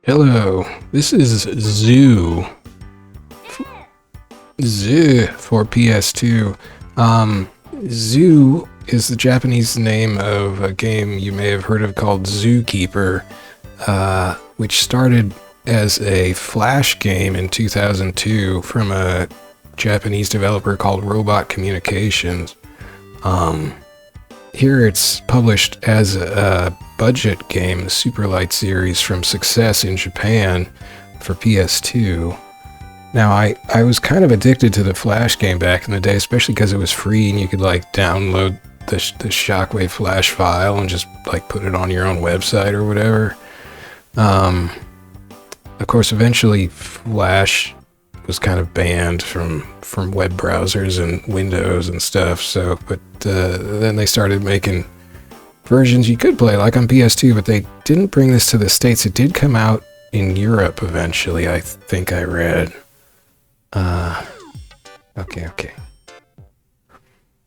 Hello, this is ZOOO for PS2. ZOOO is the Japanese name of a game you may have heard of called Zookeeper, which started as a Flash game in 2002 from a Japanese developer called Robot Communications. Here it's published as a budget game, the SuperLite series from Success in Japan for PS2. Now, I was kind of addicted to the Flash game back in the day, especially because it was free and you could like download the Shockwave Flash file and just like put it on your own website or whatever. Of course, eventually Flash was kind of banned from web browsers and Windows and stuff. So, but then they started making versions you could play like on PS2, but they didn't bring this to the States. It did come out in Europe eventually, I think I read. Okay.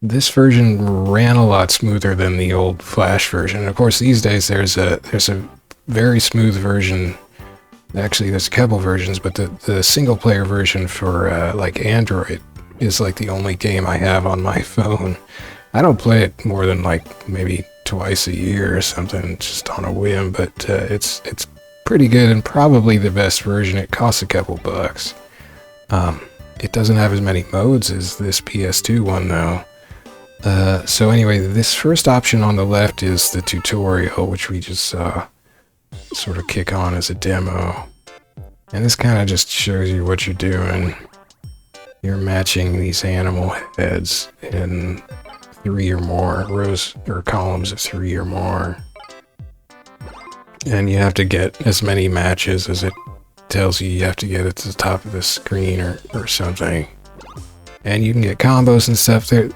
This version ran a lot smoother than the old Flash version. And of course, these days there's a very smooth version. Actually, there's a couple versions, but the single player version for like Android is like the only game I have on my phone. I don't play it more than like maybe twice a year or something, just on a whim, but it's pretty good and probably the best version. It costs a couple bucks. It doesn't have as many modes as this PS2 one though. So anyway, this first option on the left is the tutorial, which we just saw sort of kick on as a demo. And this kind of just shows you what you're doing. You're matching these animal heads in 3 or more rows or columns of 3 or more. And you have to get as many matches as it tells you have to get at the top of the screen or something. And you can get combos and stuff there.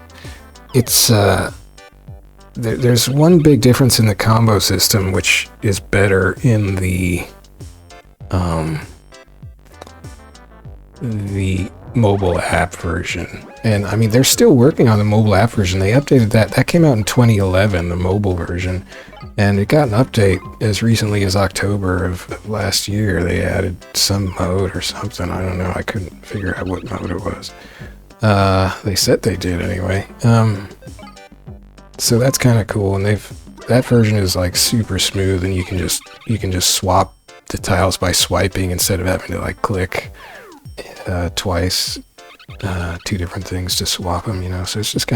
There's one big difference in the combo system, which is better in the mobile app version. And I mean, they're still working on the mobile app version. They updated that. That came out in 2011, the mobile version. And it got an update as recently as October of last year. They added some mode or something. I don't know. I couldn't figure out what mode it was. They said they did anyway. So that's kind of cool, and that version is like super smooth, and you can just swap the tiles by swiping instead of having to like click twice, 2 different things to swap them, you know. So it's just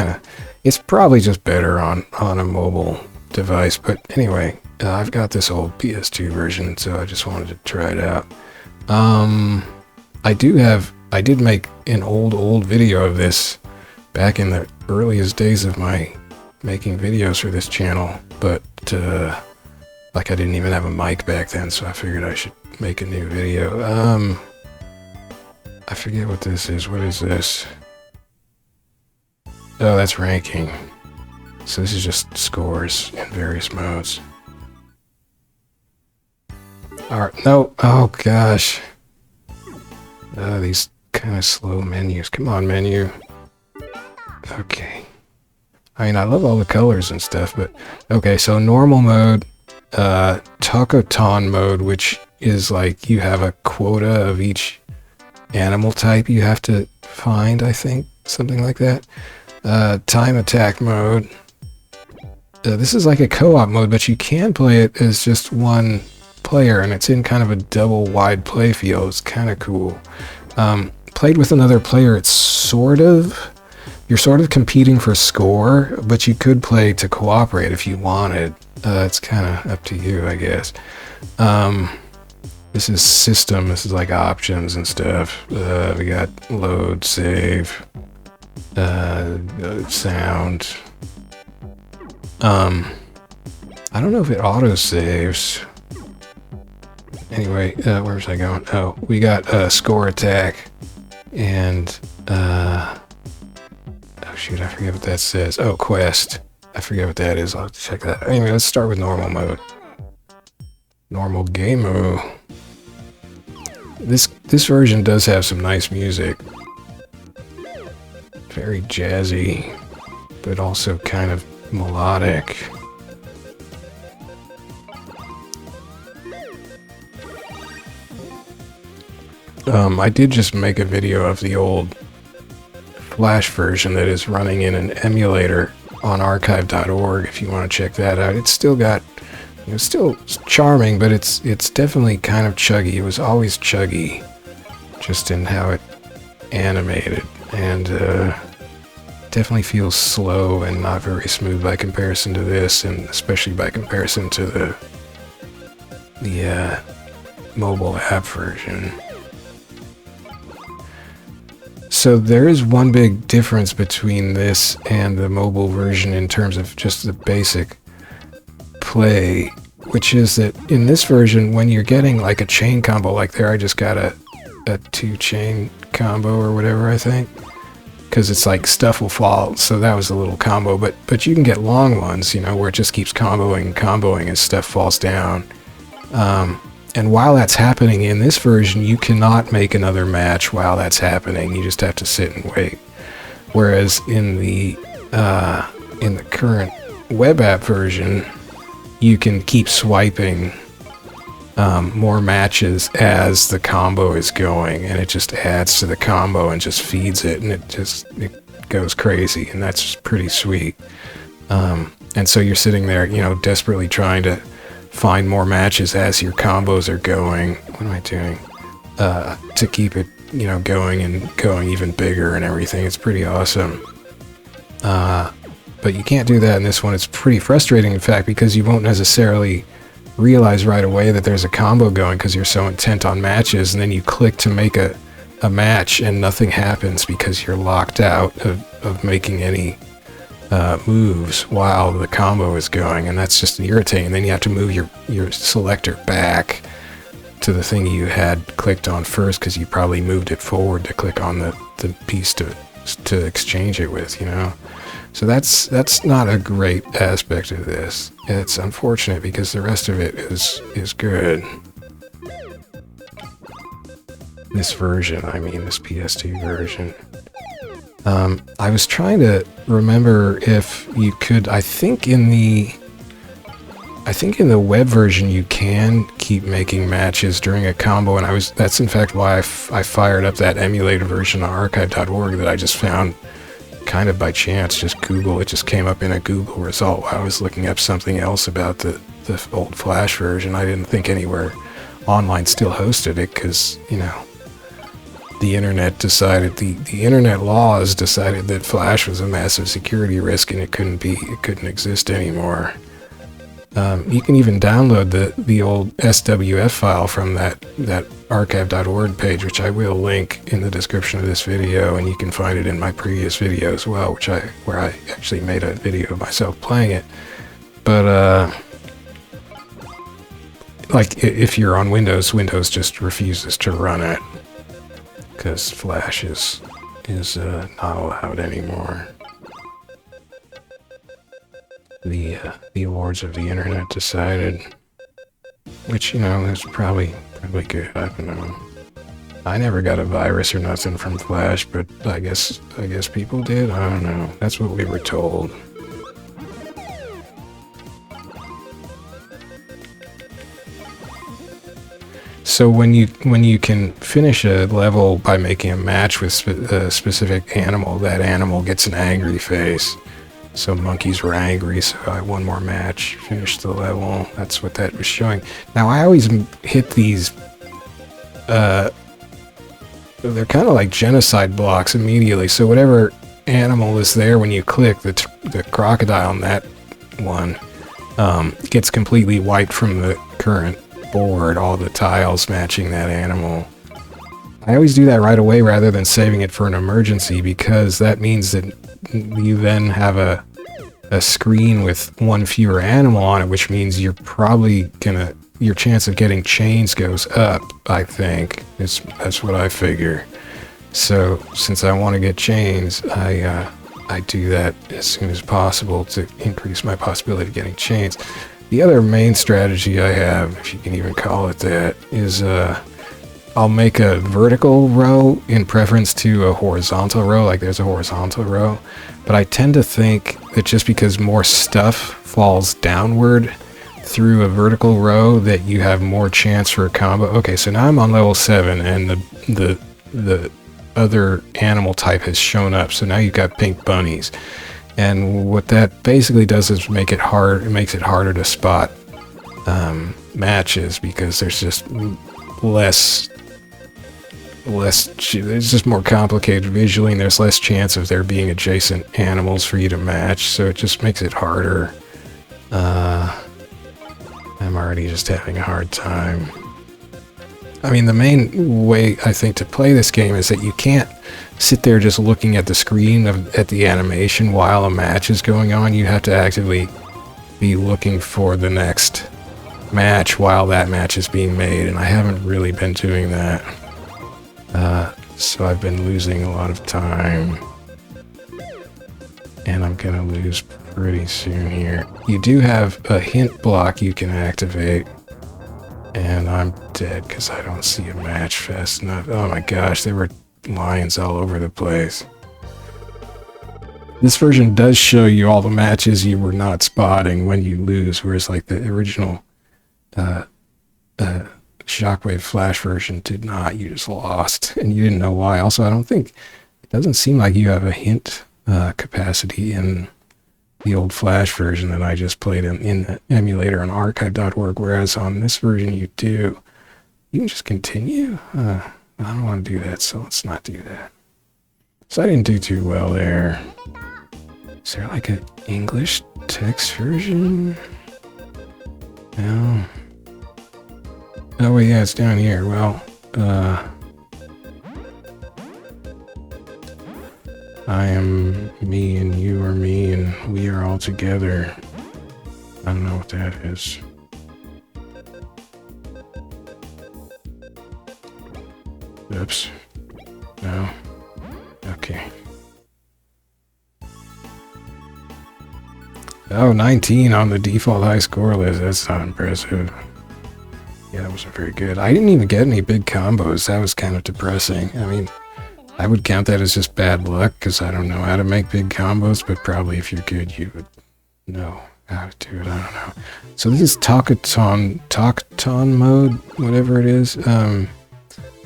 it's probably just better on a mobile device. But anyway, I've got this old PS2 version, so I just wanted to try it out. I did make an old video of this back in the earliest days of my making videos for this channel, but like I didn't even have a mic back then, so I figured I should make a new video. I forget what this is. What is this? Oh, that's ranking. So this is just scores in various modes. Alright, no, oh gosh. These kind of slow menus. Come on, menu. Okay. I mean, I love all the colors and stuff, but okay, so normal mode, Tokoton mode, which is like you have a quota of each animal type you have to find, I think, something like that. Time attack mode. This is like a co-op mode, but you can play it as just one player, and it's in kind of a double wide play field. It's kind of cool. Played with another player, you're sort of competing for score, but you could play to cooperate if you wanted. It's kind of up to you, I guess. This is system. This is like options and stuff. We got load, save, sound. I don't know if it auto saves. Anyway, where was I going? Oh, we got score attack and oh shoot, I forget what that says. Oh, quest. I forget what that is. I'll have to check that. Anyway, let's start with normal mode. Normal game mode. This version does have some nice music. Very jazzy, but also kind of melodic. I did just make a video of the old Flash version that is running in an emulator on archive.org if you want to check that out. It's still got, still charming, but it's definitely kind of chuggy. It was always chuggy, just in how it animated, and definitely feels slow and not very smooth by comparison to this, and especially by comparison to the mobile app version. So there is one big difference between this and the mobile version in terms of just the basic play, which is that in this version, when you're getting like a chain combo like there, I just got a 2-chain combo or whatever, I think, because it's like stuff will fall, so that was a little combo, but you can get long ones, where it just keeps comboing as stuff falls down. And while that's happening in this version, you cannot make another match while that's happening. You just have to sit and wait. Whereas in the current web app version, you can keep swiping more matches as the combo is going, and it just adds to the combo and just feeds it, and it goes crazy, and that's pretty sweet. And so you're sitting there, desperately trying to find more matches as your combos are going. What am I doing? To keep it, going and going even bigger and everything. It's pretty awesome. But you can't do that in this one. It's pretty frustrating, in fact, because you won't necessarily realize right away that there's a combo going because you're so intent on matches, and then you click to make a match and nothing happens because you're locked out of making any moves while the combo is going, and that's just irritating. Then you have to move your selector back to the thing you had clicked on first because you probably moved it forward to click on the piece to exchange it with, So that's not a great aspect of this. It's unfortunate because the rest of it is good. This version, I mean, this PS2 version. I was trying to remember if you could, I think in the web version you can keep making matches during a combo, and that's in fact why I fired up that emulator version on archive.org that I just found kind of by chance. Just Google, it just came up in a Google result while I was looking up something else about the old Flash version. I didn't think anywhere online still hosted it because, the internet decided, the internet laws decided that Flash was a massive security risk and it couldn't exist anymore. You can even download the old SWF file from that archive.org page, which I will link in the description of this video, and you can find it in my previous video as well, where I actually made a video of myself playing it. But like if you're on Windows just refuses to run it because Flash is not allowed anymore. The lords of the internet decided, which, is probably good. I don't know. I never got a virus or nothing from Flash, but I guess people did. I don't know. That's what we were told. So when you can finish a level by making a match with a specific animal, that animal gets an angry face. So monkeys were angry, so I had one more match, finished the level. That's what that was showing. Now I always hit these, they're kind of like genocide blocks immediately. So whatever animal is there when you click, the crocodile on that one gets completely wiped from the current board, all the tiles matching that animal. I always do that right away rather than saving it for an emergency, because that means that you then have a screen with one fewer animal on it, which means you're probably your chance of getting chains goes up, I think. That's what I figure. So since I want to get chains, I do that as soon as possible to increase my possibility of getting chains. The other main strategy I have, if you can even call it that, is I'll make a vertical row in preference to a horizontal row, like there's a horizontal row. But I tend to think that just because more stuff falls downward, through a vertical row that you have more chance for a combo. Okay, so now I'm on level 7 and the other animal type has shown up. So now you've got pink bunnies. And what that basically does is make it hard. It makes it harder to spot matches because there's just it's just more complicated visually, and there's less chance of there being adjacent animals for you to match, so it just makes it harder. I'm already just having a hard time. I mean, the main way I think to play this game is that you can't sit there just looking at the screen at the animation while a match is going on. You have to actively be looking for the next match while that match is being made, and I haven't really been doing that. So I've been losing a lot of time, and I'm gonna lose pretty soon here. You do have a hint block you can activate, and I'm dead because I don't see a match fast enough. Oh my gosh, there were lines all over the place. This version does show you all the matches you were not spotting when you lose, whereas like the original Shockwave Flash version did not. You just lost, and you didn't know why. Also, I don't think, it doesn't seem like you have a hint capacity in the old Flash version that I just played in the emulator on archive.org, whereas on this version you do. You can just continue? I don't want to do that, so let's not do that. So I didn't do too well there. Is there like an English text version? No. Oh, yeah, it's down here. Well, I am me and you are me and we are all together. I don't know what that is. Oops. No. Okay. Oh, 19 on the default high score list. That's not impressive. Yeah, that wasn't very good. I didn't even get any big combos. That was kind of depressing. I mean, I would count that as just bad luck because I don't know how to make big combos, but probably if you're good, you would know how to do it. I don't know. So this is Tokoton mode, whatever it is,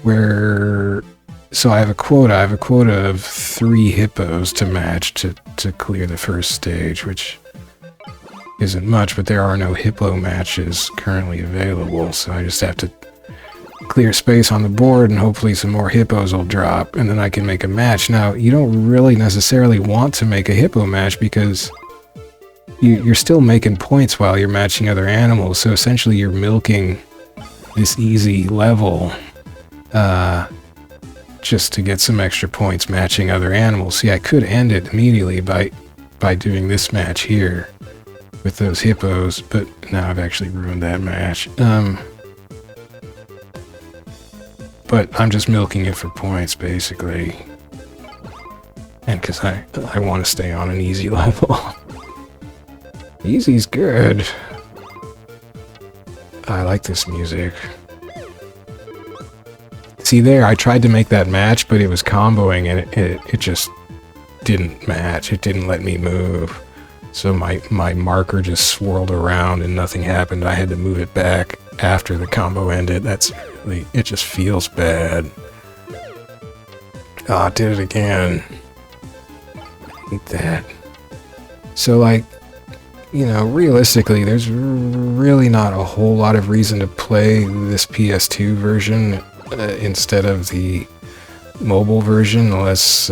where... So I have a quota of 3 hippos to match to clear the first stage, which isn't much, but there are no hippo matches currently available, so I just have to clear space on the board and hopefully some more hippos will drop, and then I can make a match. Now, you don't really necessarily want to make a hippo match because you're still making points while you're matching other animals, so essentially you're milking this easy level just to get some extra points matching other animals. See, I could end it immediately by doing this match here with those hippos, but now I've actually ruined that match. But I'm just milking it for points, basically. And because I want to stay on an easy level. Easy's good. I like this music. See there, I tried to make that match, but it was comboing and it just didn't match. It didn't let me move. So my marker just swirled around and nothing happened. I had to move it back after the combo ended. That's really, it just feels bad. Oh, I did it again. I hate that. So like, you know, realistically, there's really not a whole lot of reason to play this PS2 version instead of the mobile version, unless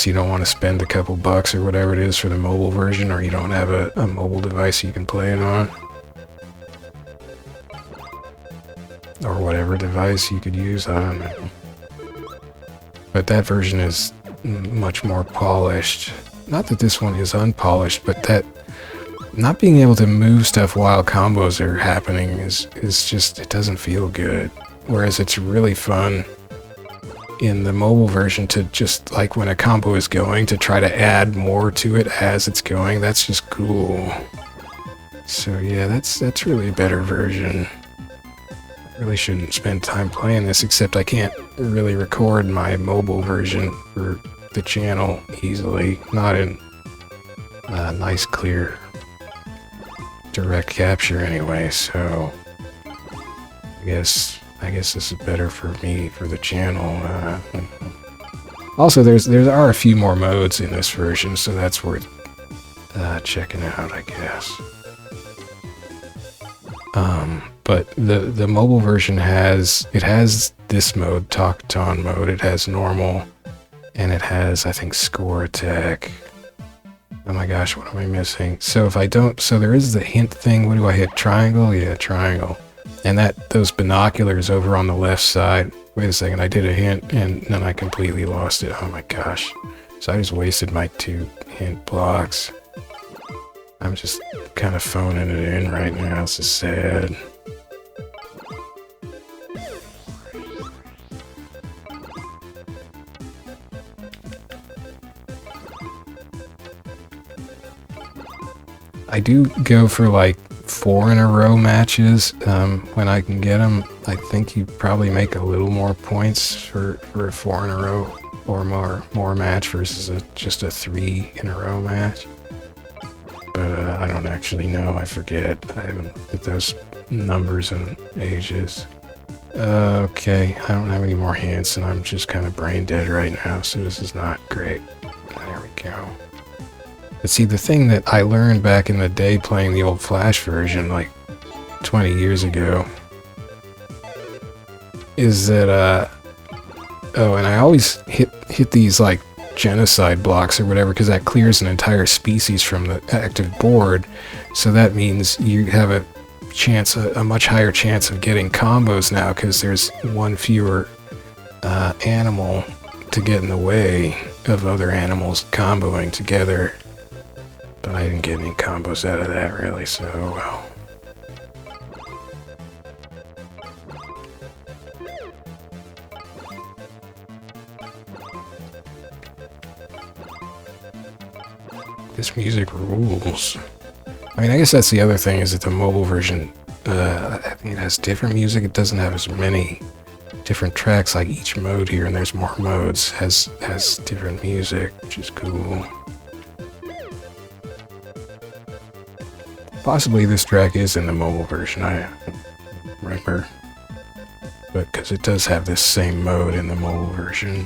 you don't want to spend a couple bucks or whatever it is for the mobile version, or you don't have a mobile device you can play it on. Or whatever device you could use, I don't know. But that version is much more polished. Not that this one is unpolished, but that not being able to move stuff while combos are happening is just, it doesn't feel good. Whereas it's really fun in the mobile version to just, like when a combo is going, to try to add more to it as it's going. That's just cool. So yeah, that's really a better version. I really shouldn't spend time playing this, except I can't really record my mobile version for the channel easily. Not in nice clear direct capture anyway, so I guess this is better for me, for the channel. Also, there are a few more modes in this version, so that's worth checking out, I guess. But the mobile version has this mode, Tokoton mode. It has normal, and it has, I think, score attack. Oh my gosh, what am I missing? So if I don't, so there is the hint thing. What do I hit? Triangle? Yeah, triangle. And those binoculars over on the left side. Wait a second, I did a hint and then I completely lost it. Oh my gosh. So I just wasted my 2 hint blocks. I'm just kind of phoning it in right now. This is sad. I do go for like 4 in a row matches when I can get them. I think you probably make a little more points for a 4 in a row or more match versus just a 3 in a row match. But I don't actually know. I forget. I haven't looked at those numbers in ages. Okay, I don't have any more hints, and I'm just kind of brain dead right now, so this is not great. There we go. But see, the thing that I learned back in the day playing the old Flash version, like 20 years ago, is that, oh, and I always hit these, like, genocide blocks or whatever, because that clears an entire species from the active board, so that means you have a chance, a much higher chance of getting combos now, because there's one fewer animal to get in the way of other animals comboing together. But I didn't get any combos out of that, really, so, well. This music rules. I mean, I guess that's the other thing, is that the mobile version, I think it has different music. It doesn't have as many different tracks, like each mode here, and there's more modes, has different music, which is cool. Possibly this track is in the mobile version, I don't remember. But because it does have this same mode in the mobile version.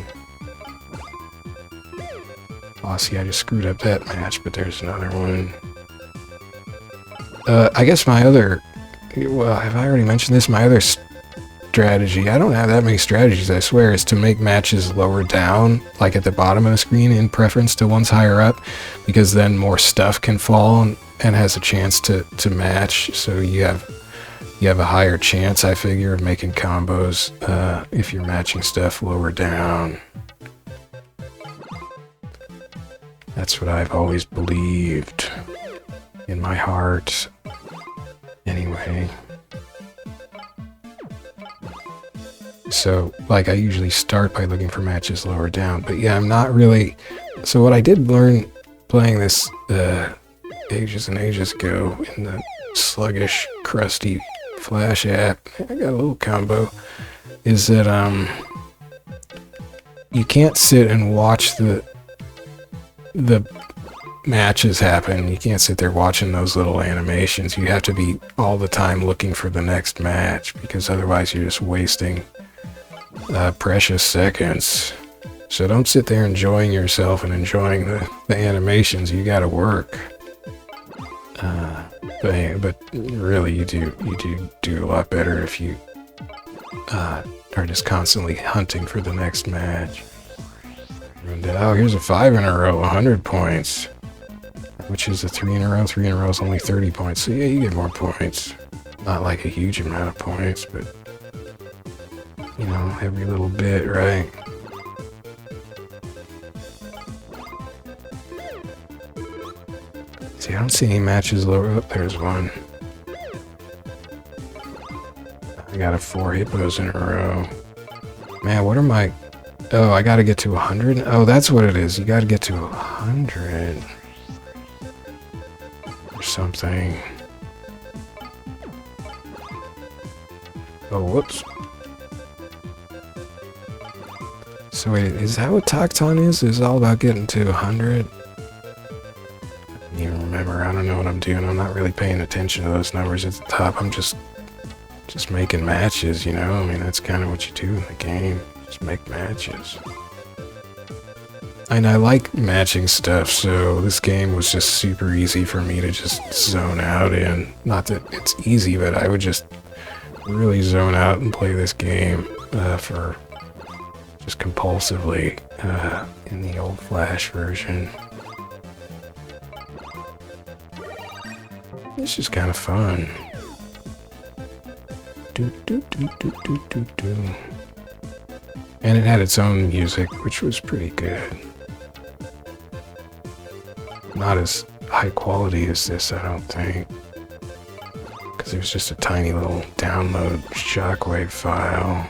Oh, see, I just screwed up that match, but there's another one. I guess my other... Well, have I already mentioned this? My other strategy, I don't have that many strategies, I swear, is to make matches lower down, like at the bottom of the screen, in preference to ones higher up, because then more stuff can fall and has a chance to match, so you have a higher chance, I figure, of making combos if you're matching stuff lower down. That's what I've always believed in my heart. Anyway. So, like, I usually start by looking for matches lower down, but yeah, I'm not really... So what I did learn playing this ages and ages ago in the sluggish, crusty Flash app, I got a little combo, is that you can't sit and watch the matches happen. You can't sit there watching those little animations. You have to be all the time looking for the next match, because otherwise you're just wasting precious seconds. So don't sit there enjoying yourself and enjoying the animations. You gotta work. But really, you do a lot better if you are just constantly hunting for the next match. And, oh, here's a 5 in a row, 100 points. Which is a 3 in a row. 3 in a row is only 30 points. So yeah, you get more points. Not like a huge amount of points, but you know, every little bit, right? See, I don't see any matches lower up. There's one. I got a 4 hippos in a row. Man, what are my... Oh, I gotta get to 100? Oh, that's what it is. You gotta get to 100. Or something. Oh, whoops. So wait, is that what Tokoton is? Is it all about getting to 100? don't even remember. I don't know what I'm doing. I'm not really paying attention to those numbers at the top. I'm just making matches, you know? I mean, that's kind of what you do in the game. Just make matches. And I like matching stuff, so this game was just super easy for me to just zone out in. Not that it's easy, but I would just really zone out and play this game for just compulsively in the old Flash version. It's just kind of fun. And it had its own music, which was pretty good. Not as high quality as this, I don't think. Because it was just a tiny little download shockwave file.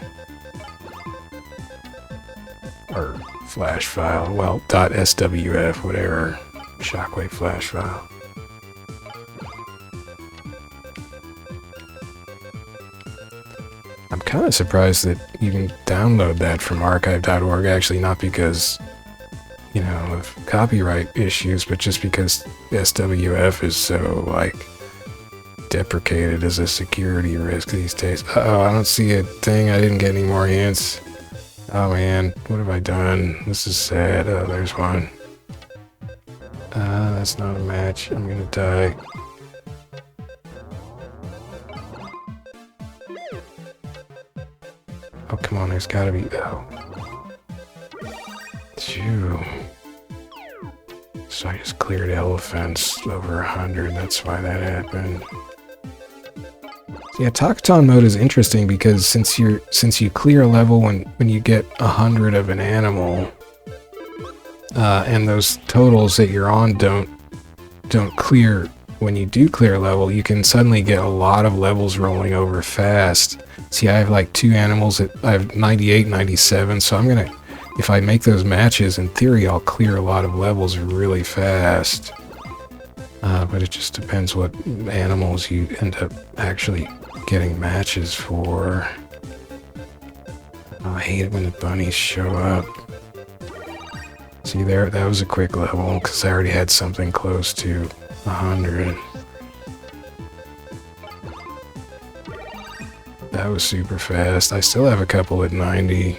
Or flash file. Well, .swf, whatever. Shockwave flash file. I'm kind of surprised that you can download that from archive.org, actually, not because, you know, of copyright issues, but just because SWF is so, like, deprecated as a security risk these days. Uh-oh, I don't see a thing. I didn't get any more hints. Oh man, what have I done? This is sad. Oh, there's one. That's not a match. I'm gonna die. Oh, come on, there's gotta be... Oh. Phew. So I just cleared elephants over 100, that's why that happened. Yeah, Tokoton mode is interesting because since you clear a level when you get 100 of an animal, and those totals that you're on don't clear when you do clear a level, you can suddenly get a lot of levels rolling over fast. See, I have like 2 animals I have 98, 97, so I'm gonna, if I make those matches, in theory I'll clear a lot of levels really fast. But it just depends what animals you end up actually getting matches for. Oh, I hate it when the bunnies show up. See there, that was a quick level because I already had something close to 100. That was super fast. I still have a couple at 90.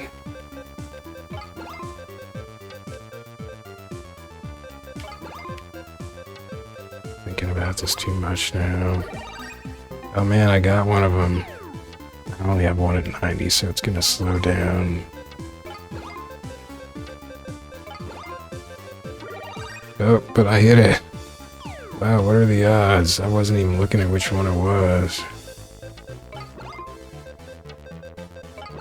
Thinking about this too much now. Oh man, I got one of them. I only have one at 90, so it's gonna slow down. Oh, but I hit it. Wow, what are the odds? I wasn't even looking at which one it was.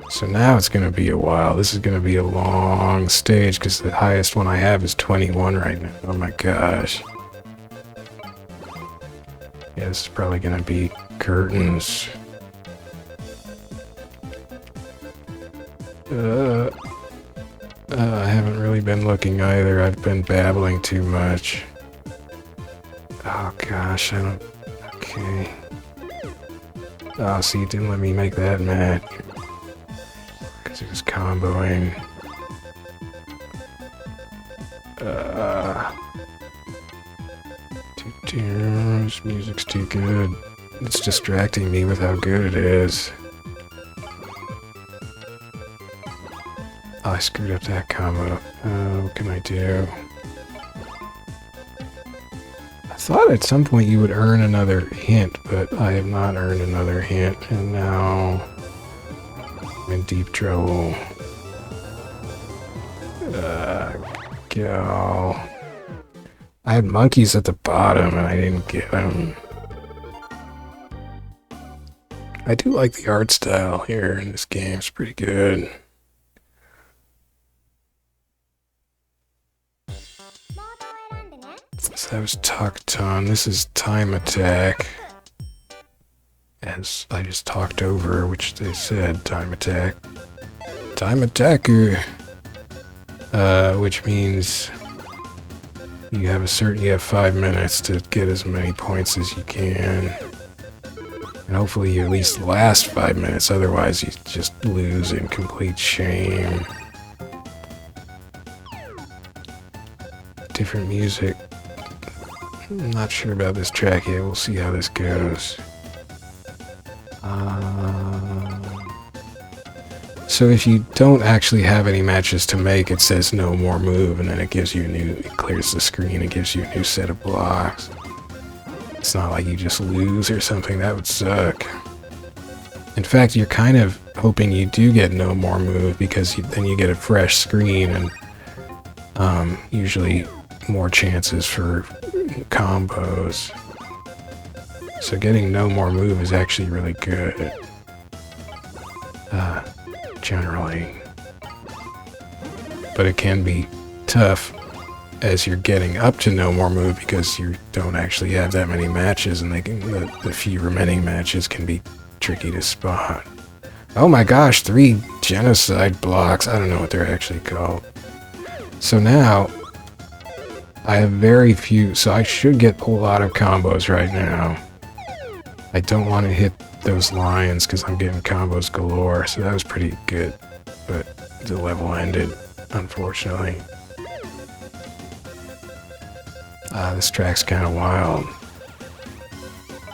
So now it's gonna be a while. This is gonna be a long stage because the highest one I have is 21 right now. Oh my gosh. Yeah, this is probably gonna be curtains. I haven't really been looking either. I've been babbling too much. Oh gosh, I don't... Okay. Oh, see, it didn't let me make that match. Because it was comboing. This music's too good. It's distracting me with how good it is. Oh, I screwed up that combo. What can I do? I thought at some point you would earn another hint, but I have not earned another hint, and now I'm in deep trouble. Go. I had monkeys at the bottom and I didn't get them. I do like the art style here in this game. It's pretty good. So that was Tokoton. This is Time Attack. As I just talked over, which they said, Time Attack. Time Attacker! Which means you have 5 minutes to get as many points as you can. And hopefully you at least last 5 minutes, otherwise you just lose in complete shame. Different music. I'm not sure about this track yet. We'll see how this goes. So if you don't actually have any matches to make, it says no more move, and then it gives you it clears the screen, it gives you a new set of blocks. It's not like you just lose or something, that would suck. In fact, you're kind of hoping you do get no more move, because then you get a fresh screen, and usually more chances for combos. So getting no more move is actually really good. Generally. But it can be tough as you're getting up to no more move, because you don't actually have that many matches, and the few remaining matches can be tricky to spot. Oh my gosh, 3 genocide blocks. I don't know what they're actually called. So now I have very few, so I should get a lot of combos right now. I don't want to hit those lions because I'm getting combos galore, so that was pretty good, but the level ended, unfortunately. This track's kind of wild.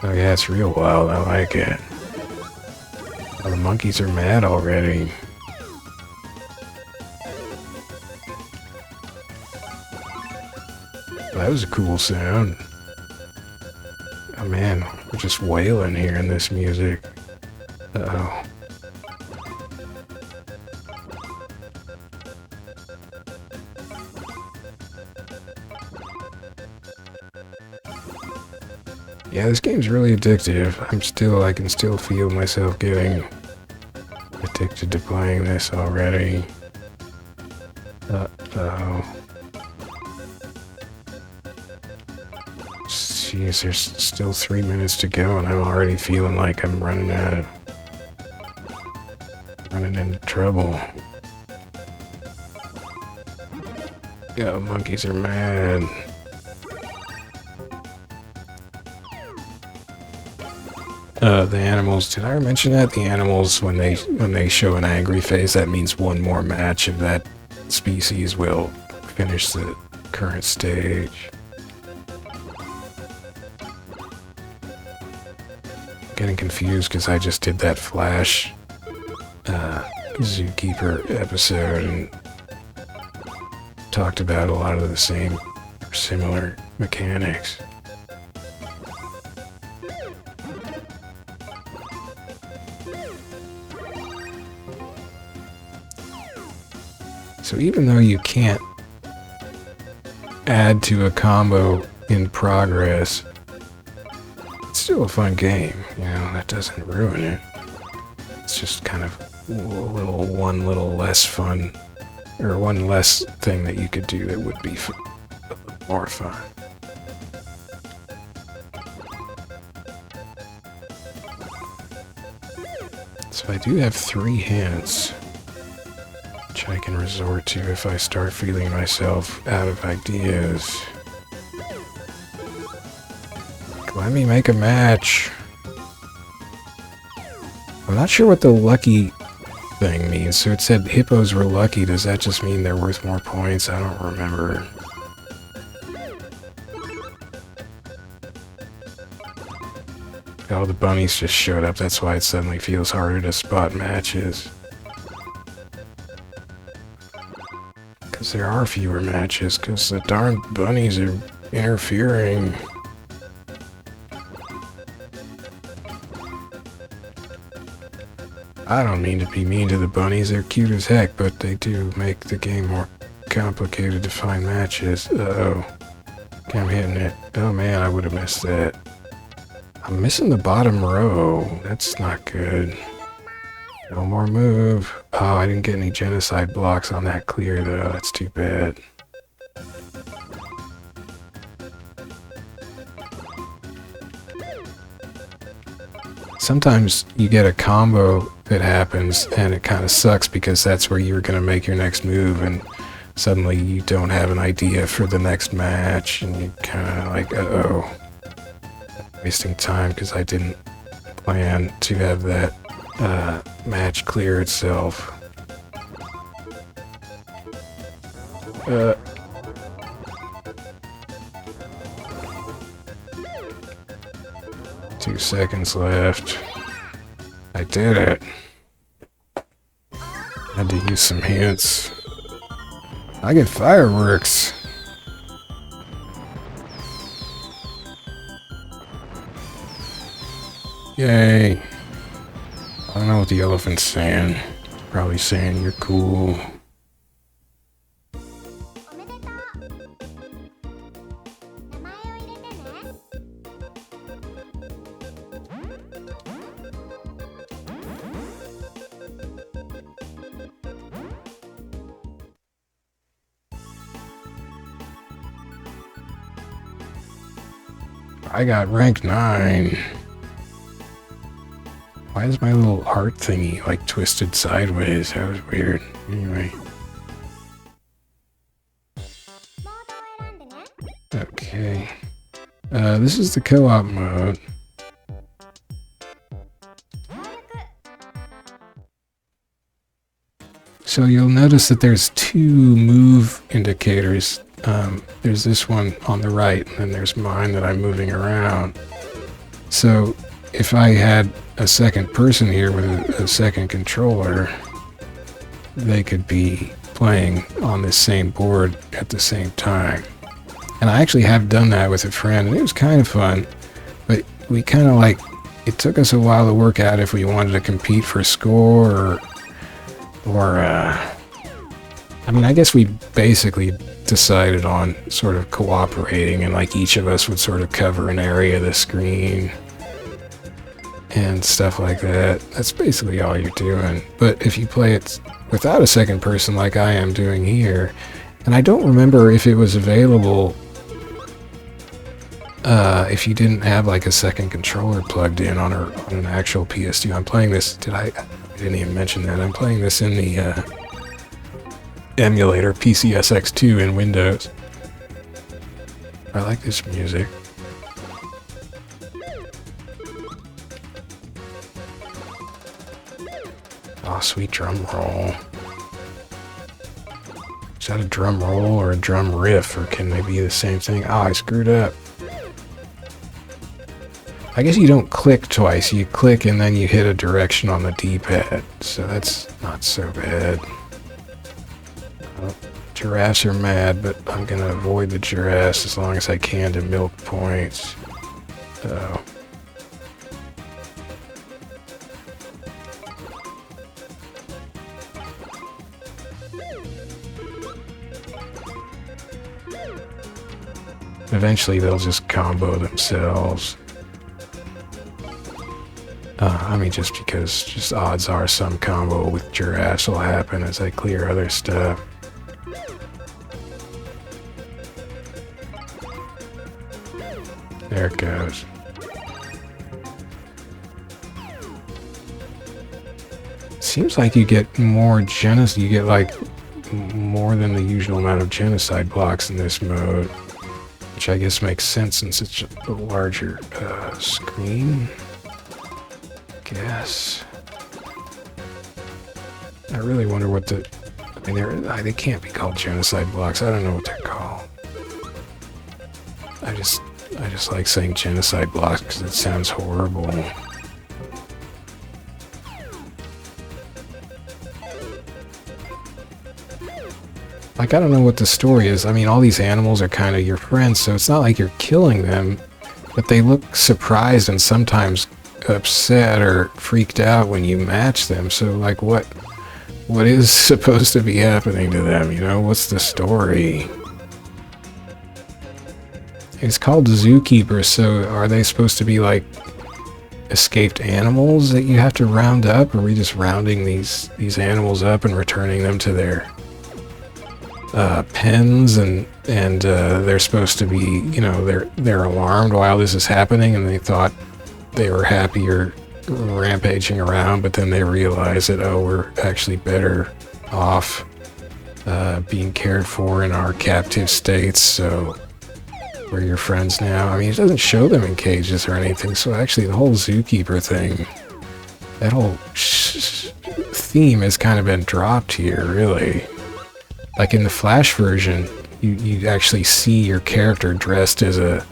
Oh yeah, it's real wild, I like it. Oh, the monkeys are mad already. That was a cool sound. Oh man, we're just wailing here in this music. Uh-oh. Yeah, this game's really addictive. I can still feel myself getting addicted to playing this already. Uh-oh. Jeez, there's still 3 minutes to go, and I'm already feeling like I'm running into trouble. Yeah, monkeys are mad. The animals, did I mention that? The animals, when they show an angry face, that means one more match of that species will finish the current stage. Getting confused because I just did that Flash Zookeeper episode and talked about a lot of the same or similar mechanics. So even though you can't add to a combo in progress, it's still a fun game, you know, that doesn't ruin it. It's just kind of one little less fun, or one less thing that you could do that would be a little more fun. So I do have 3 hints, which I can resort to if I start feeling myself out of ideas. Let me make a match. I'm not sure what the lucky thing means. So it said hippos were lucky. Does that just mean they're worth more points? I don't remember. Oh, the bunnies just showed up. That's why it suddenly feels harder to spot matches. Because there are fewer matches, because the darn bunnies are interfering. I don't mean to be mean to the bunnies, they're cute as heck, but they do make the game more complicated to find matches. Uh-oh. Okay, I'm hitting it. Oh man, I would have missed that. I'm missing the bottom row. That's not good. No more move. Oh, I didn't get any genocide blocks on that clear though. That's too bad. Sometimes you get a combo that happens and it kind of sucks because that's where you were going to make your next move and suddenly you don't have an idea for the next match and you kind of like, uh-oh. Wasting time because I didn't plan to have that match clear itself. 2 seconds left. I did it. Had to use some hints. I get fireworks. Yay. I don't know what the elephant's saying. Probably saying you're cool. I got rank 9. Why is my little heart thingy like twisted sideways? That was weird. Anyway. Okay. This is the co-op mode. So you'll notice that there's 2 move indicators. There's this one on the right, and then there's mine that I'm moving around. So if I had a second person here with a second controller, they could be playing on this same board at the same time. And I actually have done that with a friend, and it was kind of fun, but we kind of like, it took us a while to work out if we wanted to compete for score or I mean, I guess we basically decided on sort of cooperating, and like each of us would sort of cover an area of the screen and stuff like that. That's basically all you're doing. But if you play it without a second person like I am doing here, and I don't remember if it was available if you didn't have like a second controller plugged in on an actual PS2. I'm playing this, I didn't even mention that. I'm playing this in the emulator PCSX2 in Windows. I like this music. Oh, sweet drum roll. Is that a drum roll or a drum riff, or can they be the same thing? Oh, I screwed up. I guess you don't click twice. You click and then you hit a direction on the D-pad. So that's not so bad. Giraffes are mad, but I'm going to avoid the giraffes as long as I can to milk points. So. Eventually they'll just combo themselves. I mean, just because just odds are some combo with giraffes will happen as I clear other stuff. There it goes. Seems like you get more genocide. You get like more than the usual amount of genocide blocks in this mode, which I guess makes sense since it's a larger screen. Guess. I really wonder what the. I mean, they can't be called genocide blocks. I don't know what they're called. I just like saying genocide blocks because it sounds horrible. Like, I don't know what the story is. I mean, all these animals are kind of your friends, so it's not like you're killing them, but they look surprised and sometimes upset or freaked out when you match them. So, like, what is supposed to be happening to them, you know? What's the story? It's called Zookeeper, so are they supposed to be like escaped animals that you have to round up? Or are we just rounding these animals up and returning them to their pens, and they're supposed to be, you know, they're alarmed while this is happening, and they thought they were happier rampaging around, but then they realize that, oh, we're actually better off being cared for in our captive states, so we're your friends now. I mean, it doesn't show them in cages or anything, so actually the whole Zookeeper thing, that whole theme has kind of been dropped here, really. Like in the Flash version, you actually see your character dressed as a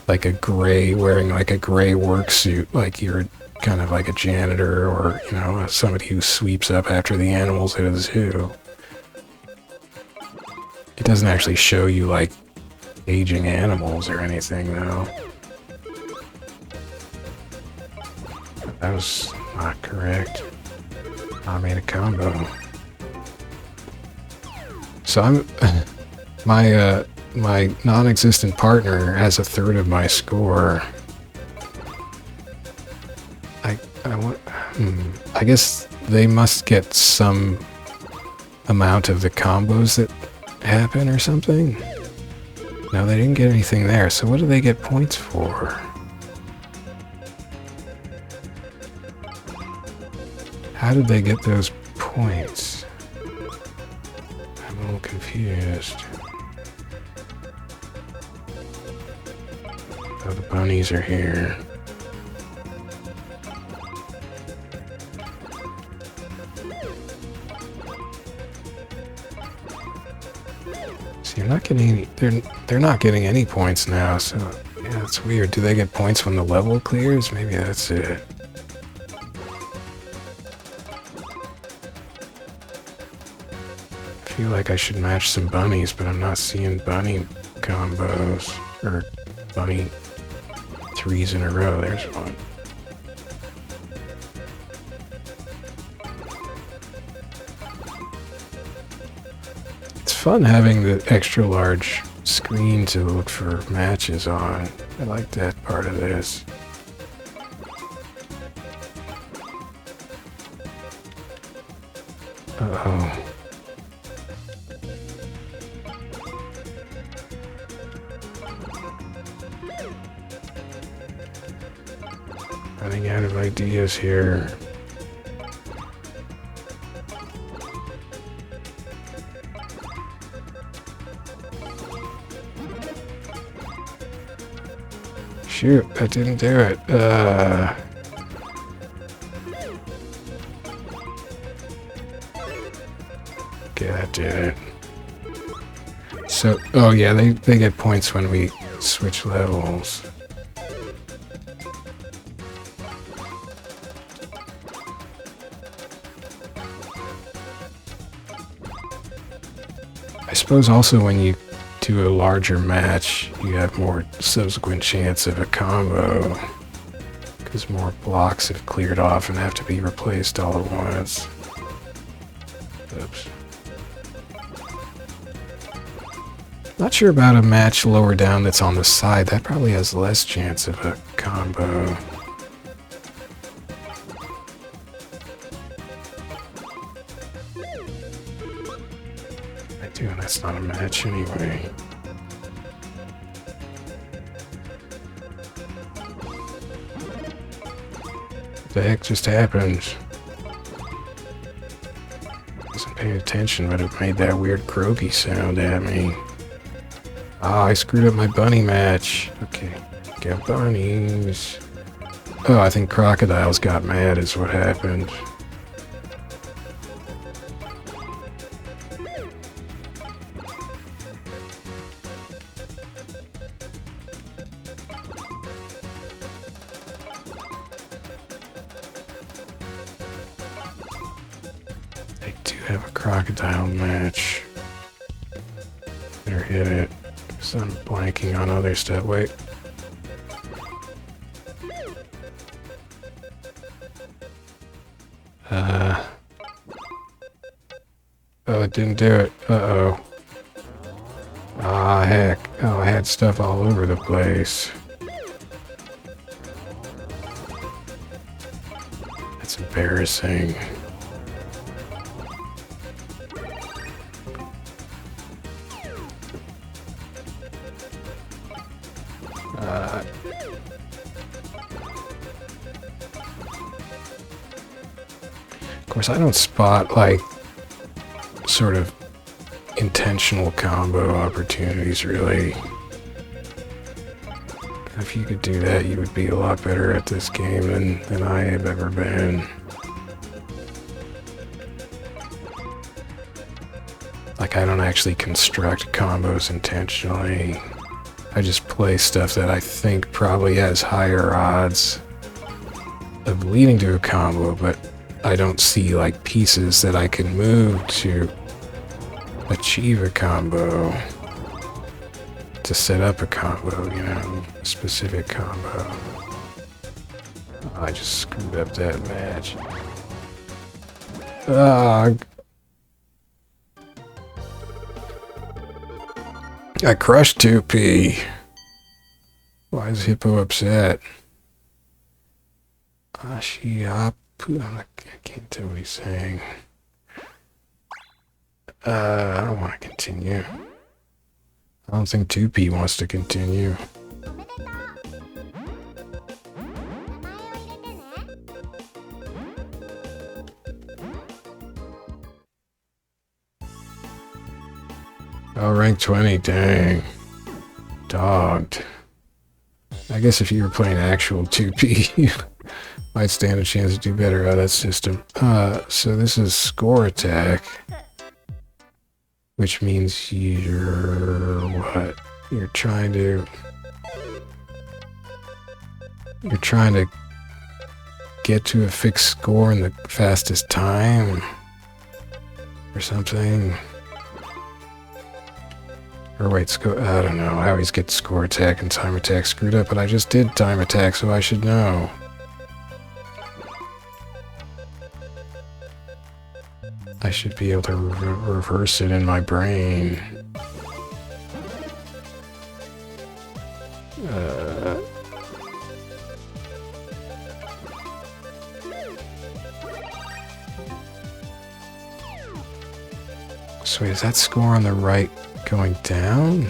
like a gray, wearing like a gray work suit, like you're kind of like a janitor or, you know, somebody who sweeps up after the animals at a zoo. It doesn't actually show you like aging animals or anything though. That was not correct. I made a combo. So I'm my non-existent partner has a third of my score. I guess they must get some amount of the combos that happen or something. No, they didn't get anything there. So what do they get points for? How did they get those points? I'm a little confused. Oh, the bunnies are here. See, you're not getting any, they're not getting any points now, so yeah, that's weird. Do they get points when the level clears? Maybe that's it. I feel like I should match some bunnies, but I'm not seeing bunny combos or bunny threes in a row. There's one. It's fun having the extra large screen to look for matches on. I like that part of this. Uh-oh. Running out of ideas here. Shoot, that didn't do it. Okay, that did it. So, oh yeah, they get points when we switch levels. I suppose also when you do a larger match, you have more subsequent chance of a combo, because more blocks have cleared off and have to be replaced all at once. Oops. Not sure about a match lower down that's on the side. That probably has less chance of a combo. And that's not a match anyway. What the heck just happened? Wasn't paying attention, but it made that weird croaky sound at me. Ah, I screwed up my bunny match. Okay, get bunnies. Oh, I think crocodiles got mad is what happened. They do have a crocodile match. Better hit it. So I'm blanking on other stuff. Wait. Oh, it didn't do it. Uh-oh. Ah, heck. Oh, I had stuff all over the place. That's embarrassing. Of course, I don't spot, like, sort of intentional combo opportunities, really. If you could do that, you would be a lot better at this game than I have ever been. Like, I don't actually construct combos intentionally. I just play stuff that I think probably has higher odds of leading to a combo, but I don't see like pieces that I can move to achieve a combo, to set up a combo, you know, a specific combo. Oh, I just screwed up that match. I crushed 2P. Why is Hippo upset? Ashiapu. I can't tell what he's saying. I don't want to continue. I don't think 2P wants to continue. Oh, rank 20, dang. Dogged. I guess if you were playing actual 2P, you might stand a chance to do better out of that system. So this is score attack. Which means you're... what? You're trying to get to a fixed score in the fastest time? Or something? Or wait, I don't know. I always get score attack and time attack screwed up, but I just did time attack, so I should know. I should be able to reverse it in my brain. So wait, is that score on the right going down?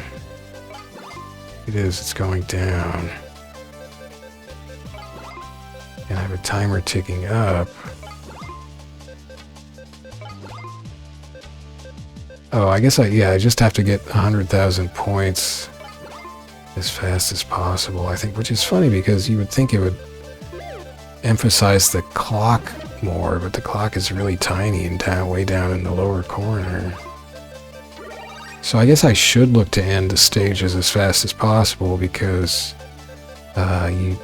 It is, it's going down. And I have a timer ticking up. Oh, I guess I just have to get 100,000 points as fast as possible, I think, which is funny because you would think it would emphasize the clock more, but the clock is really tiny and way down in the lower corner. So I guess I should look to end the stages as fast as possible because you,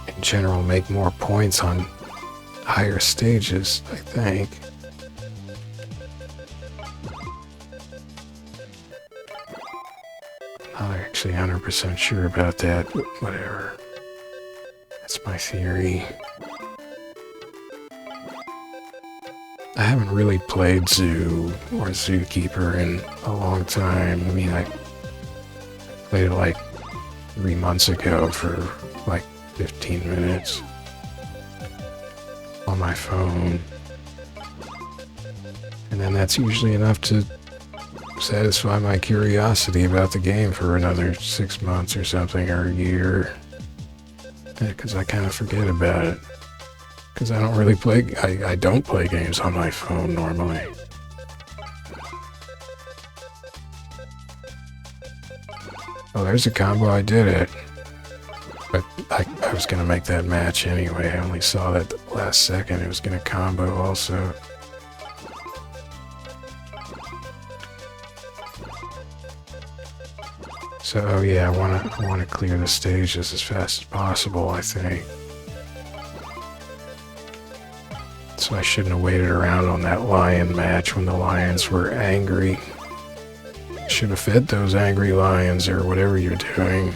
in general, make more points on higher stages, I think. I'm not actually 100% sure about that, but whatever. That's my theory. I haven't really played Zoo or Zookeeper in a long time. I mean, I played it like 3 months ago for like 15 minutes on my phone. And then that's usually enough to satisfy my curiosity about the game for another 6 months or something, or a year. Because I kind of forget about it. Because I don't really play, I don't play games on my phone normally. Oh, there's a combo, I did it. But I was going to make that match anyway, I only saw that the last second, it was going to combo also. So, oh yeah, I want to clear the stages as fast as possible, I think. So I shouldn't have waited around on that lion match when the lions were angry. Should have fed those angry lions or whatever you're doing.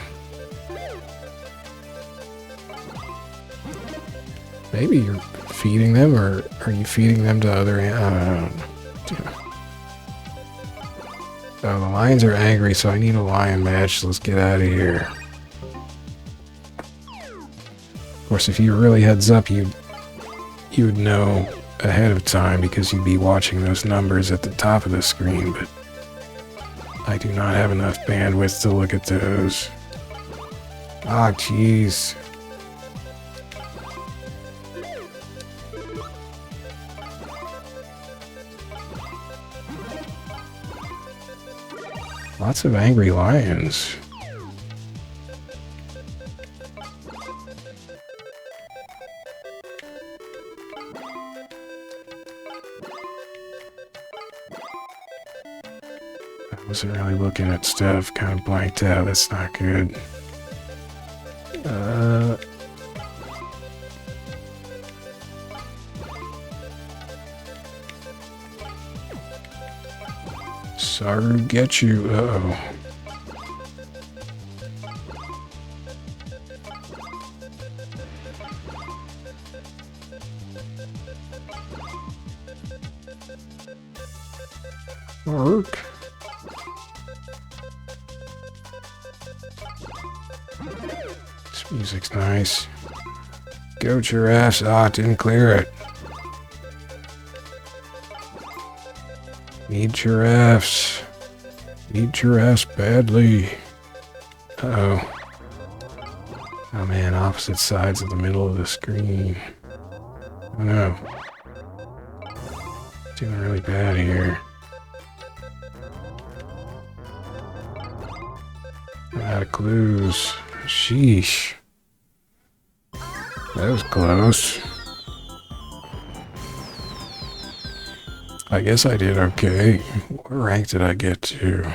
Maybe you're feeding them, or are you feeding them to other animals? Oh, the lions are angry, so I need a lion match, so let's get out of here. Of course, if you really heads up, you would know ahead of time because you'd be watching those numbers at the top of the screen, but I do not have enough bandwidth to look at those. Ah, jeez. Lots of angry lions. I wasn't really looking at stuff, kind of blanked out. That's not good. Sorry, get you. Uh-oh. Work. This music's nice. Go giraffes. Ah, didn't clear it. Need giraffes. Need giraffes badly. Uh-oh. Oh man, opposite sides of the middle of the screen. Oh no. Doing really bad here. I'm out of clues. Sheesh. That was close. I guess I did okay. What rank did I get to?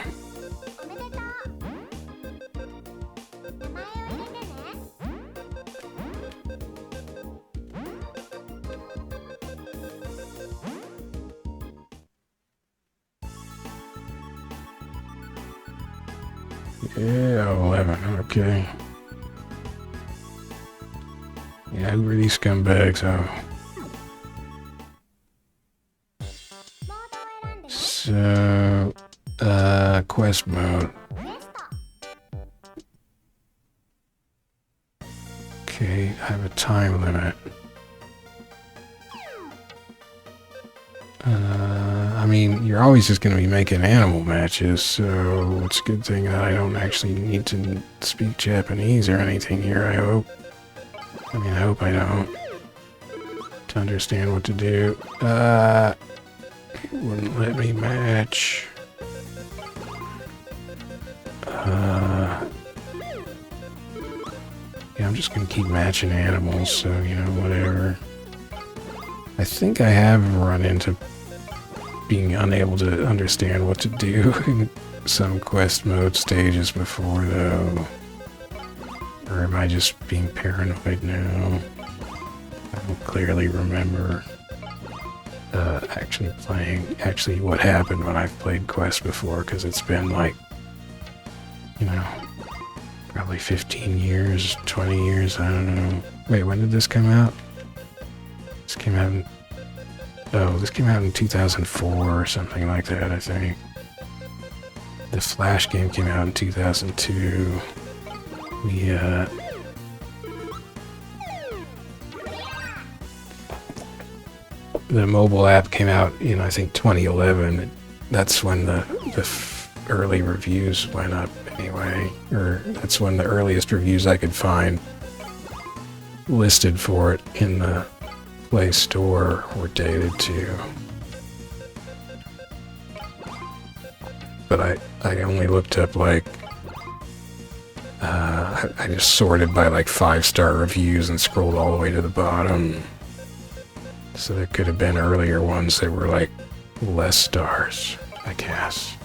Yeah, 11, okay. Yeah, who are these scumbags? Oh. So, quest mode. Okay, I have a time limit. I mean, you're always just going to be making animal matches, so it's a good thing that I don't actually need to speak Japanese or anything here, I hope. I mean, I hope I don't. To understand what to do. Wouldn't let me match. Yeah, I'm just gonna keep matching animals, so, you know, whatever. I think I have run into being unable to understand what to do in some quest mode stages before, though. Or am I just being paranoid now? I don't clearly remember actually what happened when I've played Quest before, because it's been like, you know, probably 15 years, 20 years, I don't know. Wait, when did this come out? This came out in... Oh, this came out in 2004 or something like that, I think. The Flash game came out in 2002. The mobile app came out in, I think, 2011. That's when the early reviews went up anyway. Or that's when the earliest reviews I could find listed for it in the Play Store were dated to. But I only looked up, like, I just sorted by, like, 5-star reviews and scrolled all the way to the bottom. So there could have been earlier ones that were, like, less stars, I guess.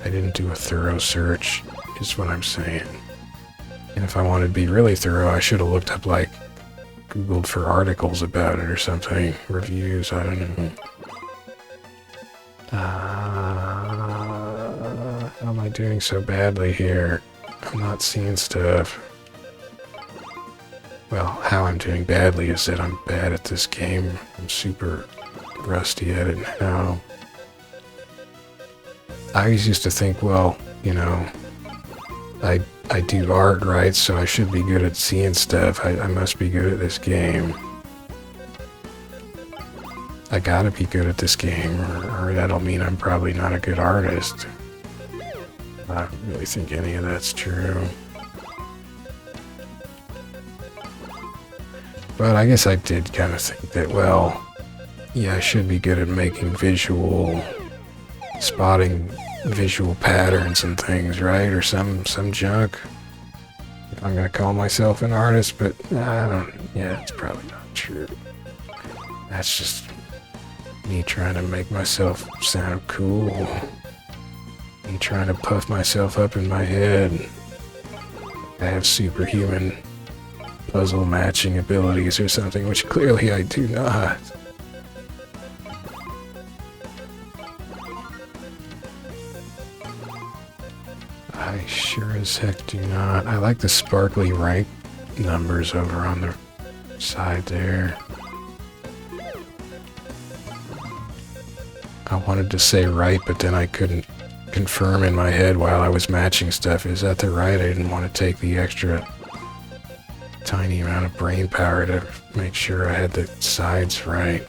I didn't do a thorough search, is what I'm saying. And if I wanted to be really thorough, I should have looked up, like, Googled for articles about it or something. Reviews, I don't know. How am I doing so badly here? I'm not seeing stuff. Well, how I'm doing badly is that I'm bad at this game. I'm super rusty at it now. I always used to think, well, you know, I do art, right? So I should be good at seeing stuff. I must be good at this game. I gotta be good at this game, or that'll mean I'm probably not a good artist. I don't really think any of that's true. But I guess I did kind of think that, well, yeah, I should be good at making spotting visual patterns and things, right? Or some junk. If I'm gonna call myself an artist, but yeah, it's probably not true. That's just me trying to make myself sound cool. Me trying to puff myself up in my head. I have superhuman puzzle matching abilities or something, which clearly I do not. I sure as heck do not. I like the sparkly rank numbers over on the side there. I wanted to say right, but then I couldn't confirm in my head while I was matching stuff. Is that the right? I didn't want to take the extra tiny amount of brain power to make sure I had the sides right.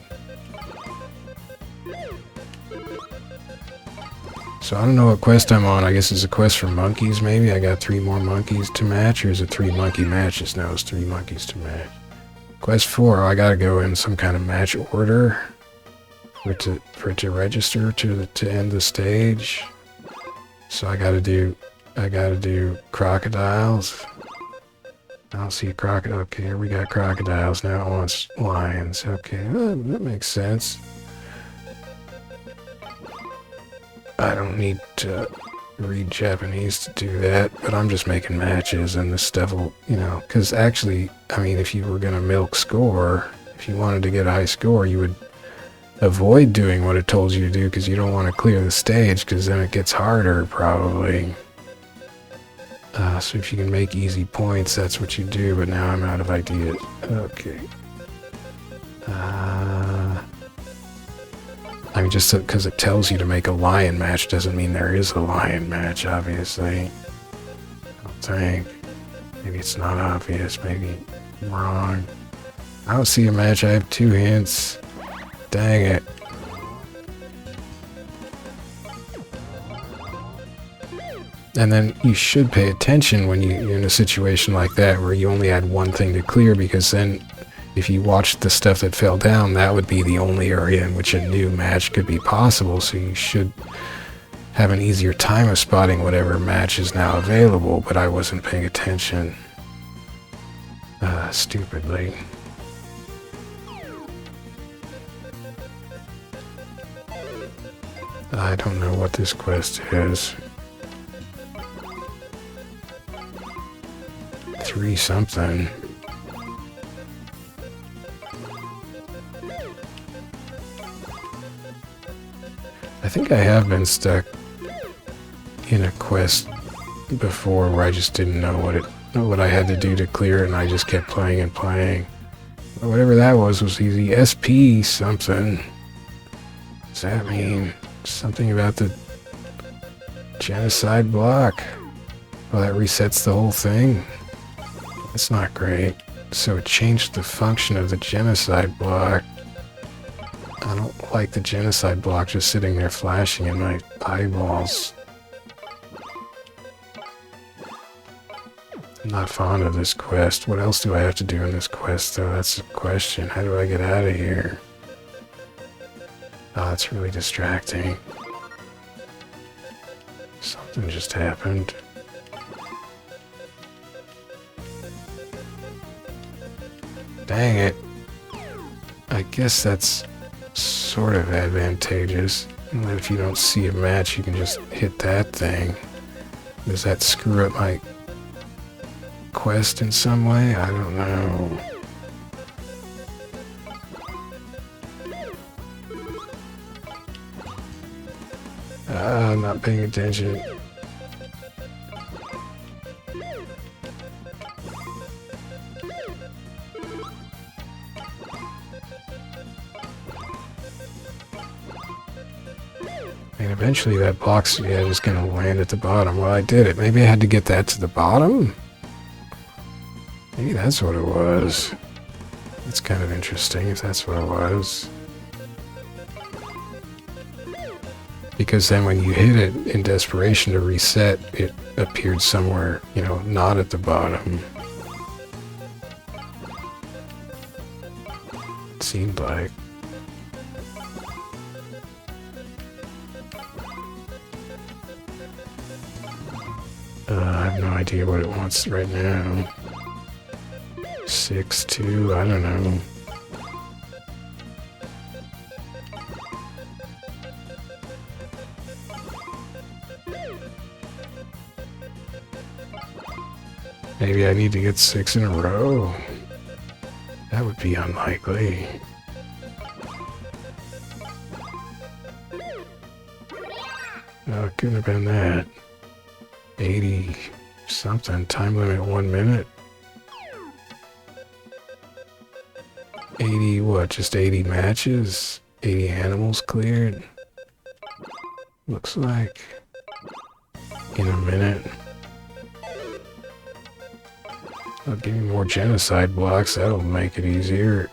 So I don't know what quest I'm on. I guess it's a quest for monkeys, maybe? I got 3 more monkeys to match, or is it 3 monkey matches? No, it's 3 monkeys to match. Quest 4, I gotta go in some kind of match order for it to register to end the stage. So I gotta do crocodiles. I don't see a crocodile. Okay, here we got crocodiles. Now it wants lions. Okay, that makes sense. I don't need to read Japanese to do that, but I'm just making matches, and this stuff will, because actually, I mean, if you were going to milk score, if you wanted to get a high score, you would avoid doing what it told you to do, because you don't want to clear the stage, because then it gets harder, probably. So if you can make easy points, that's what you do, but now I'm out of ideas. Okay. I mean, just because it tells you to make a lion match doesn't mean there is a lion match, obviously. I don't think. Maybe it's not obvious, maybe I'm wrong. I don't see a match, I have 2 hints. Dang it. And then you should pay attention when you're in a situation like that where you only had one thing to clear, because then if you watched the stuff that fell down, that would be the only area in which a new match could be possible, so you should have an easier time of spotting whatever match is now available, but I wasn't paying attention. Stupidly. I don't know what this quest is. 3 something. I think I have been stuck in a quest before where I just didn't know what I had to do to clear it, and I just kept playing and playing. But whatever that was easy. SP something. Does that mean something about the genocide block? Well, that resets the whole thing. That's not great. So it changed the function of the genocide block. I don't like the genocide block just sitting there flashing in my eyeballs. I'm not fond of this quest. What else do I have to do in this quest, though? That's the question. How do I get out of here? Oh, that's really distracting. Something just happened. Dang it. I guess that's sort of advantageous. And that if you don't see a match, you can just hit that thing. Does that screw up my quest in some way? I don't know. I'm not paying attention. And eventually that block's, just gonna land at the bottom. Well, I did it. Maybe I had to get that to the bottom? Maybe that's what it was. That's kind of interesting if that's what it was. Because then when you hit it in desperation to reset, it appeared somewhere, not at the bottom. It seemed like. I have no idea what it wants right now. 6-2, I don't know. Maybe I need to get 6 in a row. That would be unlikely. No, it couldn't have been that. 80 something. Time limit 1 minute. 80 what? Just 80 matches? 80 animals cleared? Looks like. In a minute. Oh, give me more genocide blocks. That'll make it easier.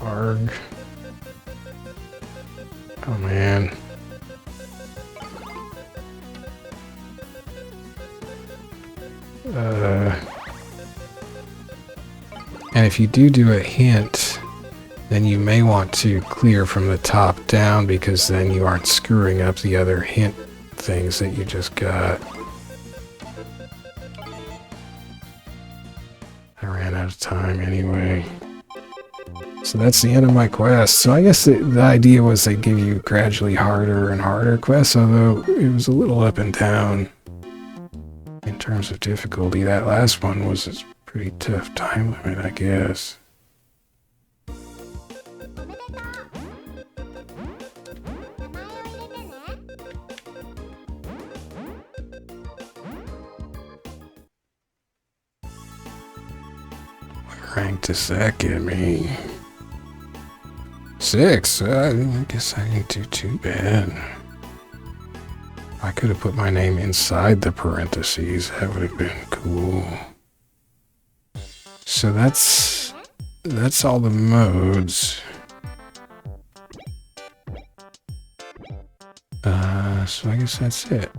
Arg. Oh man. And if you do a hint, then you may want to clear from the top down because then you aren't screwing up the other hint things that you just got. I ran out of time anyway. So that's the end of my quest. So I guess the idea was they give you gradually harder and harder quests, although it was a little up and down in terms of difficulty. That last one was a pretty tough time limit, I guess. What rank does that get me? 6? I guess I didn't do too bad. I could have put my name inside the parentheses. That would have been cool. So that's all the modes. So I guess that's it.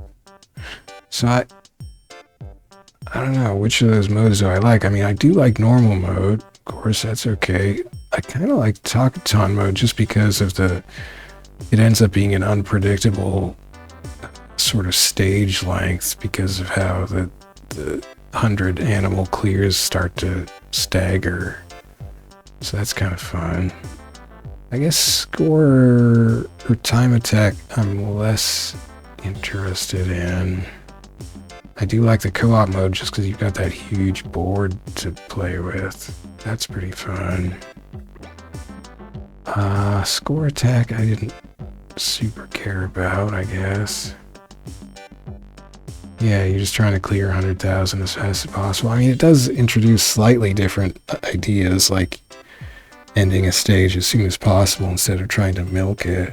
So I don't know which of those modes do I like. I mean, I do like normal mode. Of course, that's okay. I kind of like Tokoton mode just because of it ends up being an unpredictable sort of stage length because of how the 100 animal clears start to stagger. So that's kind of fun. I guess score or time attack I'm less interested in. I do like the co-op mode just because you've got that huge board to play with. That's pretty fun. Score attack I didn't super care about, I guess. Yeah, you're just trying to clear 100,000 as fast as possible. I mean, it does introduce slightly different ideas, like ending a stage as soon as possible instead of trying to milk it,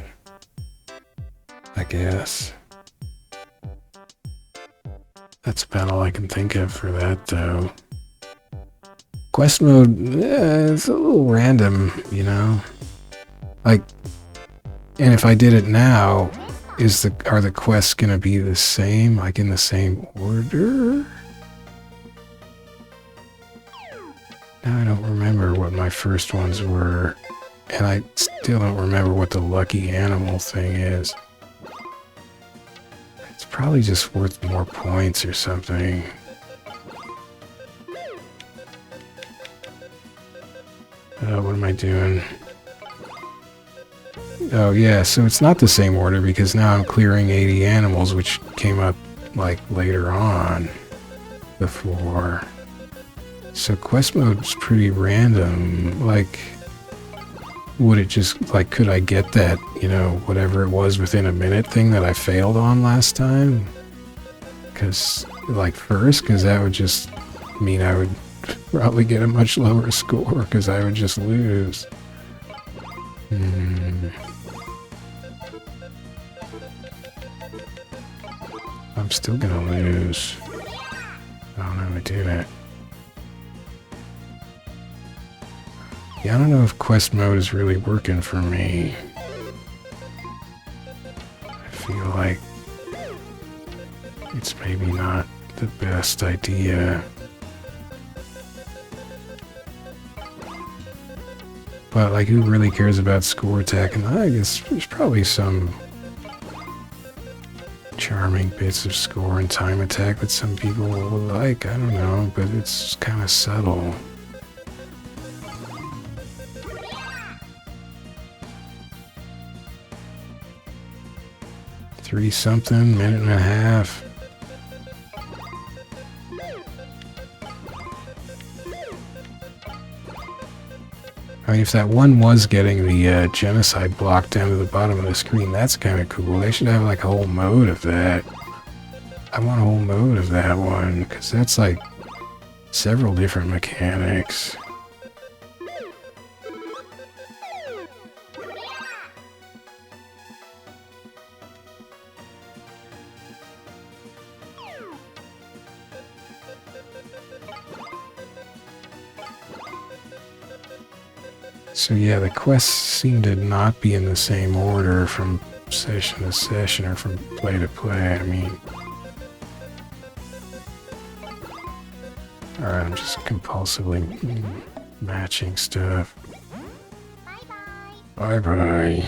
I guess. That's about all I can think of for that, though. Quest mode, it's a little random, you know? Like, and if I did it now, are the quests gonna be the same, like in the same order? Now I don't remember what my first ones were, and I still don't remember what the lucky animal thing is. It's probably just worth more points or something. What am I doing? Oh yeah, so it's not the same order because now I'm clearing 80 animals, which came up like later on before. So quest mode's pretty random. Like, would it just, like, could I get that, you know, whatever it was within a minute thing that I failed on last time? Because, like, first, because that would just mean I would probably get a much lower score because I would just lose. I'm still gonna lose. I don't know how to do that. Yeah, I don't know if quest mode is really working for me. I feel like it's maybe not the best idea. But, like, who really cares about score attack? And I guess there's probably some charm charming bits of score and time attack that some people will like. I don't know, but it's kind of subtle. Three something, minute and a half. I mean, if that one was getting the genocide block down to the bottom of the screen, that's kind of cool. They should have like a whole mode of that. I want a whole mode of that one, because that's like several different mechanics. So yeah, the quests seem to not be in the same order from session to session or from play to play. I mean, alright, I'm just compulsively matching stuff. Bye-bye.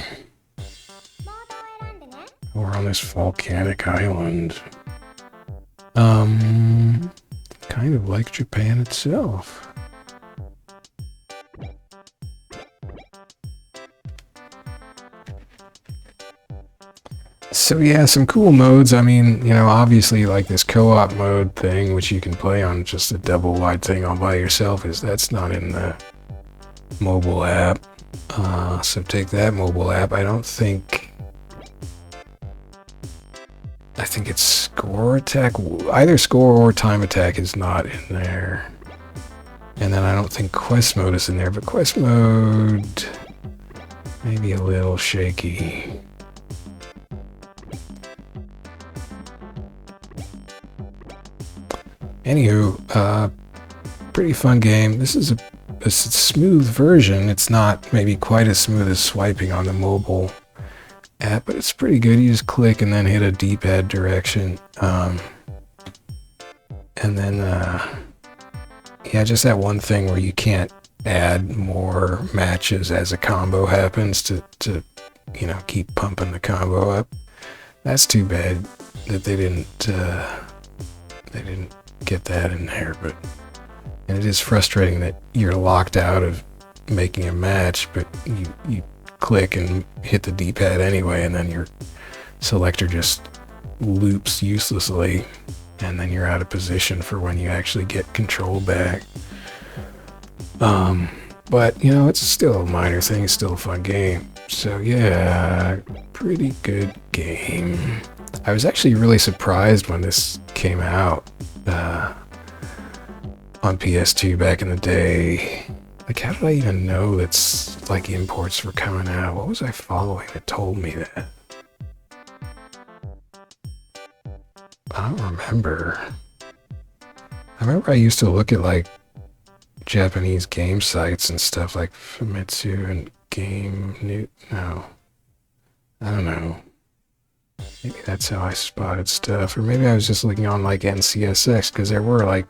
We're on this volcanic island. Kind of like Japan itself. So yeah, some cool modes. I mean, you know, obviously like this co-op mode thing, which you can play on just a double wide thing all by yourself, that's not in the mobile app. So take that mobile app. I think it's score attack. Either score or time attack is not in there. And then I don't think quest mode is in there, but quest mode maybe a little shaky. Anywho, pretty fun game. This is a smooth version. It's not maybe quite as smooth as swiping on the mobile app, but it's pretty good. You just click and then hit a D-pad direction. And then, yeah, just that one thing where you can't add more matches as a combo happens to you know, keep pumping the combo up. That's too bad that they didn't get that in there, and it is frustrating that you're locked out of making a match, but you click and hit the D-pad anyway, and then your selector just loops uselessly, and then you're out of position for when you actually get control back. But you know, it's still a minor thing. It's still a fun game. So yeah, pretty good game. I was actually really surprised when this came out on PS2 back in the day. Like, how did I even know that's like imports were coming out? What was I following that told me that? I don't remember. I remember I used to look at like Japanese game sites and stuff like Famitsu and Game New. No, I don't know. Maybe that's how I spotted stuff, or maybe I was just looking on like NCSX, because there were like,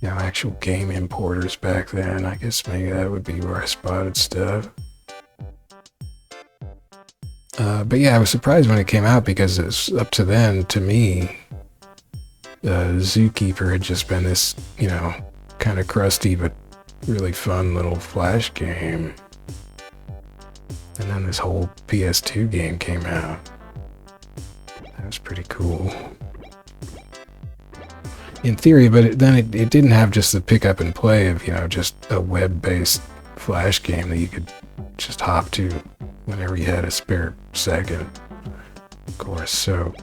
you know, actual game importers back then. I guess maybe that would be where I spotted stuff. But yeah, I was surprised when it came out, because it's up to then, to me, Zookeeper had just been this, you know, kind of crusty but really fun little flash game. And then this whole PS2 game came out. That was pretty cool. In theory, but then it didn't have just the pick up and play of, you know, just a web-based flash game that you could just hop to whenever you had a spare second, of course. So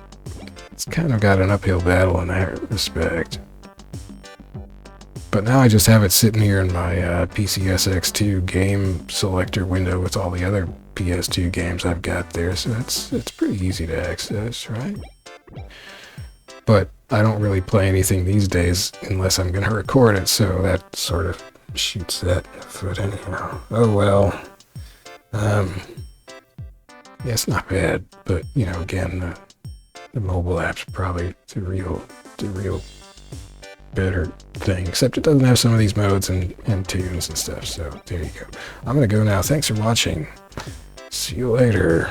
it's kind of got an uphill battle in that respect. But now I just have it sitting here in my PCSX2 game selector window with all the other PS2 games I've got there, so it's pretty easy to access, right? But I don't really play anything these days unless I'm going to record it, so that sort of shoots that in the foot anyhow. Oh well. Yeah, it's not bad, but you know, again, the mobile app's probably the real better thing, except it doesn't have some of these modes and tunes and stuff. So there you go. I'm gonna go now. Thanks for watching. See you later.